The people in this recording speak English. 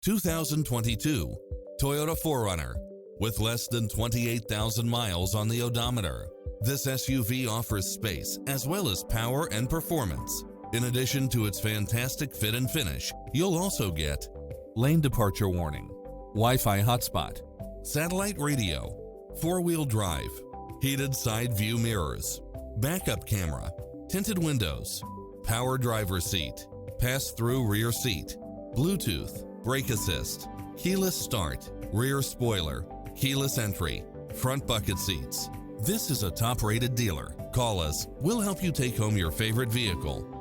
2022 Toyota 4Runner. With less than 28,000 miles on the odometer, this SUV offers space as well as power and performance. In addition to its fantastic fit and finish, you'll also get lane departure warning, Wi-Fi hotspot, satellite radio, four-wheel drive, heated side view mirrors, backup camera, tinted windows, power driver's seat, pass-through rear seat, Bluetooth, brake assist, keyless start, rear spoiler, keyless entry, front bucket seats. This is a top-rated dealer. Call us. We'll help you take home your favorite vehicle.